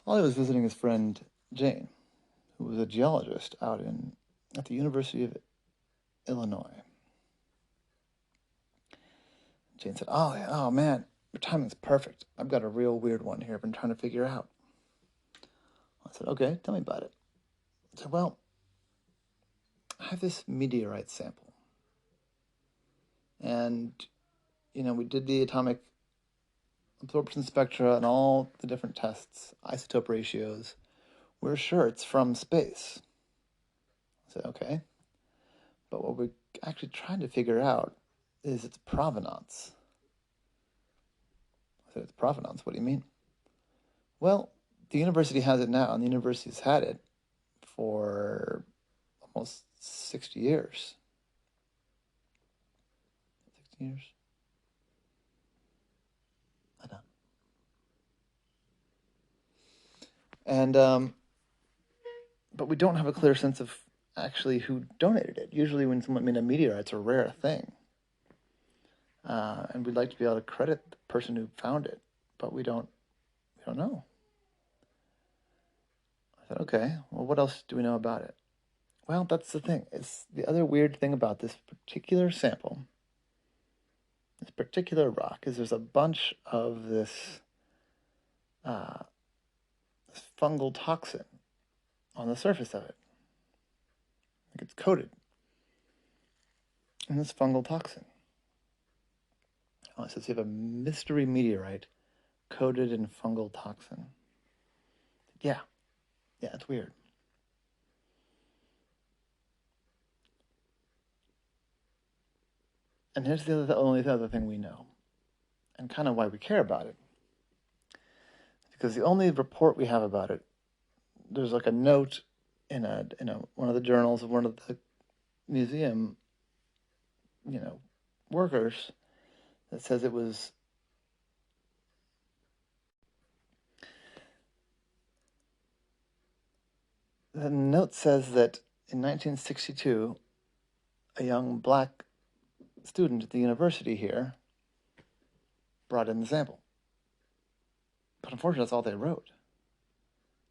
Ollie was visiting his friend Jane, who was a geologist at the University of Illinois. Jane said, "Ollie, oh man, your timing's perfect. I've got a real weird one here I've been trying to figure out." I said, "Okay, tell me about it." I said, "Well, I have this meteorite sample. And, we did the atomic absorption spectra and all the different tests, isotope ratios. We're sure it's from space." I said, "Okay. But what we're actually trying to figure out is its provenance." I said, "Its provenance? What do you mean?" "Well, the university has it now, and the university's had it for almost 60 years. 60 years? I know. But we don't have a clear sense of actually who donated it. Usually when a meteorite's a rare thing. And we'd like to be able to credit the person who found it, but we don't know." I said, "Okay, well, what else do we know about it?" "Well, that's the thing. It's the other weird thing about this particular sample, this particular rock, is there's a bunch of uh, this fungal toxin on the surface of it. Like it's coated in this fungal toxin." Oh, it says you have a mystery meteorite coated in fungal toxin. Yeah, it's weird. And here's the only other thing we know, and kind of why we care about it. Because the only report we have about it, there's like a note in one of the journals of one of the museum, workers that says it was the note says that in 1962, a young black student at the university here brought in the sample. But unfortunately, that's all they wrote.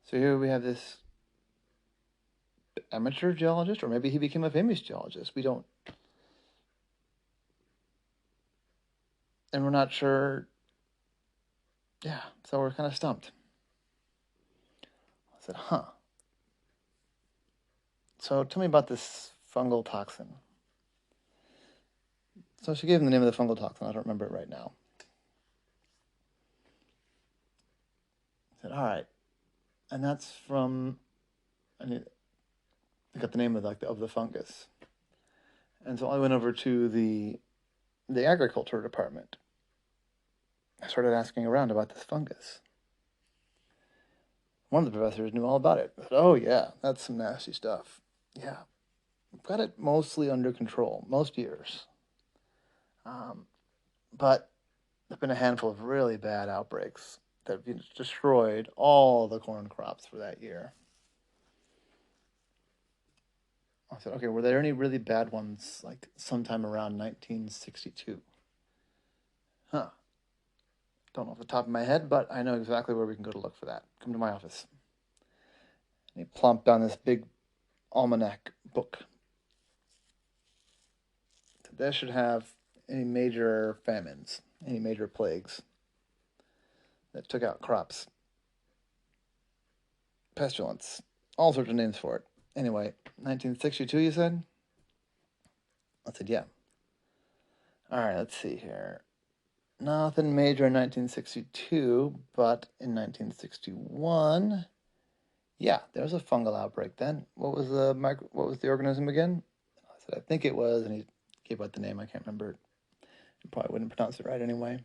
So here we have this amateur geologist, or maybe he became a famous geologist. We don't, and we're not sure. Yeah, so we're kind of stumped. I said, "Huh. So tell me about this fungal toxin." So she gave him the name of the fungal toxin. I don't remember it right now. I said, "All right," and that's from. I got the name of the fungus, and so I went over to the agriculture department. I started asking around about this fungus. One of the professors knew all about it. I said, "Oh yeah, that's some nasty stuff." "Yeah, we've got it mostly under control most years, um, but there've been a handful of really bad outbreaks that have destroyed all the corn crops for that year." I said, "Okay, were there any really bad ones like sometime around 1962? Huh. Don't know off the top of my head, but I know exactly where we can go to look for that. Come to my office." And he plomped down this big almanac book. So this should have any major famines, any major plagues that took out crops, pestilence, all sorts of names for it. Anyway, 1962, you said? I said, "Yeah." "All right, let's see here. Nothing major in 1962, but in 1961, yeah, there was a fungal outbreak then. What was the organism again?" I said, "I think it was," and he gave out the name. I can't remember it. I probably wouldn't pronounce it right anyway.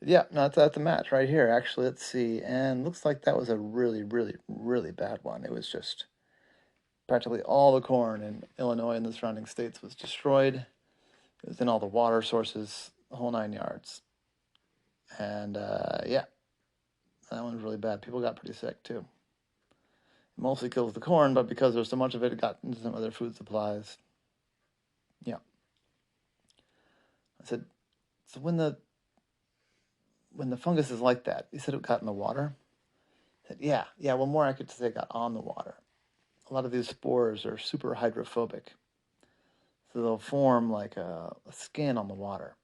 Yeah, no, that's a match right here. Actually, let's see. And looks like that was a really, really, really bad one. It was just practically all the corn in Illinois and the surrounding states was destroyed. It was in all the water sources, the whole 9 yards. And yeah, that one was really bad. People got pretty sick too. It mostly kills the corn, but because there's so much of it, it got into some other food supplies. Yeah. I said, "So when the fungus is like that," he said it got in the water. Yeah, well, more accurate to say it got on the water. A lot of these spores are super hydrophobic, so they'll form like a skin on the water.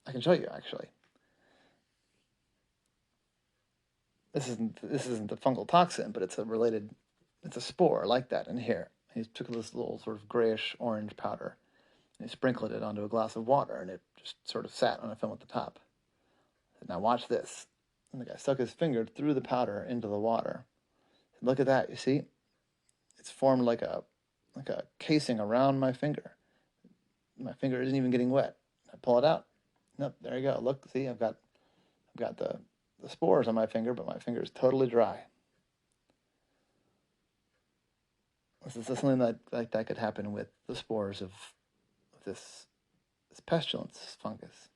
I can show you actually. This isn't the fungal toxin, but it's a spore like that in here. He took this little sort of grayish orange powder and he sprinkled it onto a glass of water, and it just sort of sat on a film at the top. Now watch this. And the guy stuck his finger through the powder into the water. Look at that. You see, it's formed like a casing around my finger. My finger isn't even getting wet. I pull it out. Nope, there you go. Look, see, I've got the spores on my finger, but my finger is totally dry. This is something that could happen with the spores of this pestilence, this fungus.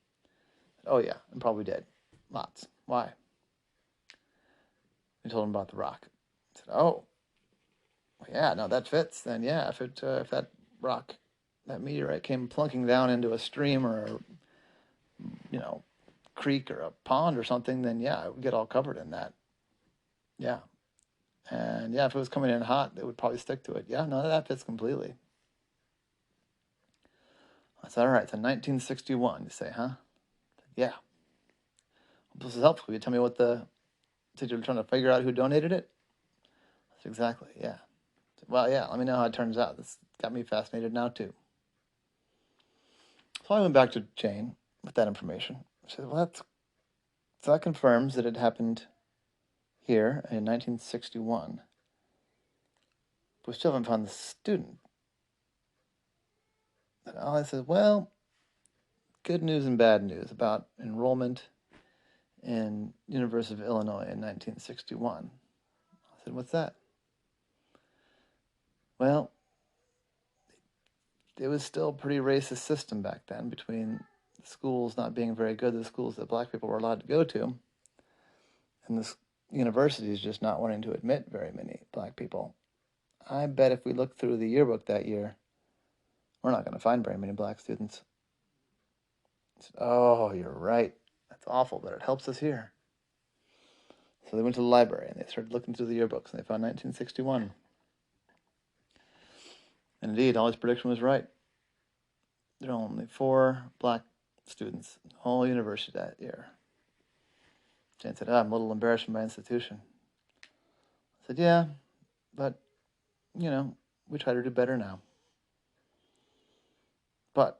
Oh yeah, I'm probably dead. Lots. Why? We told him about the rock. I said, oh, well, yeah, no, that fits. Then yeah, if that rock, that meteorite came plunking down into a stream or a creek or a pond or something, then yeah, it would get all covered in that. Yeah. And yeah, if it was coming in hot, it would probably stick to it. Yeah, no, that fits completely. I said, all right, so 1961, you say, huh? Yeah. This is helpful. You tell me what said you were trying to figure out who donated it? That's exactly, yeah. Well, yeah, let me know how it turns out. This got me fascinated now, too. So I went back to Jane with that information. She said, well, so that confirms that it happened here in 1961. But we still haven't found the student. And Ollie says, well, good news and bad news about enrollment in University of Illinois in 1961. I said, what's that? Well, it was still a pretty racist system back then, between the schools not being very good, the schools that black people were allowed to go to, and the universities just not wanting to admit very many black people. I bet if we look through the yearbook that year, we're not going to find very many black students. I said, oh, you're right. That's awful, but it helps us here. So they went to the library and they started looking through the yearbooks, and they found 1961. And indeed, Ollie's prediction was right. There are only 4 black students in the whole university that year. Jane said, I'm a little embarrassed for my institution. I said, yeah, but, we try to do better now. But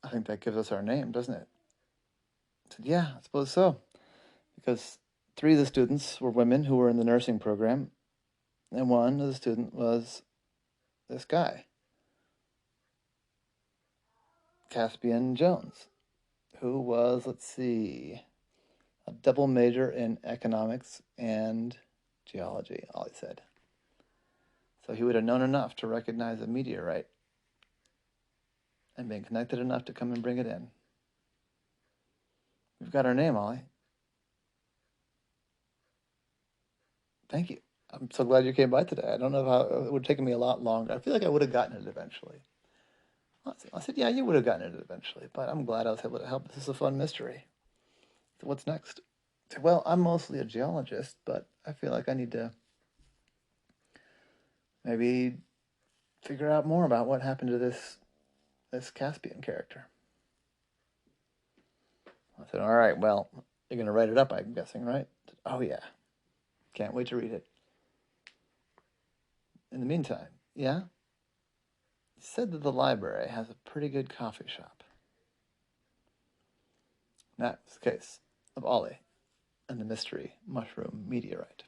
I think that gives us our name, doesn't it? I said, yeah, I suppose so. Because 3 of the students were women who were in the nursing program, and 1 of the students was this guy, Caspian Jones, who was, a double major in economics and geology, Ollie said. So he would have known enough to recognize a meteorite and been connected enough to come and bring it in. We've got our name, Ollie. Thank you. I'm so glad you came by today. I don't know how it would have taken me a lot longer. I feel like I would have gotten it eventually. I said, yeah, you would have gotten it eventually, but I'm glad I was able to help. This is a fun mystery. So what's next? I said, well, I'm mostly a geologist, but I feel like I need to maybe figure out more about what happened to this Caspian character. I said, all right, well, you're going to write it up, I'm guessing, right? Said, oh, yeah. Can't wait to read it. In the meantime, yeah? He said that the library has a pretty good coffee shop. That's the case of Ollie and the mystery mushroom meteorite.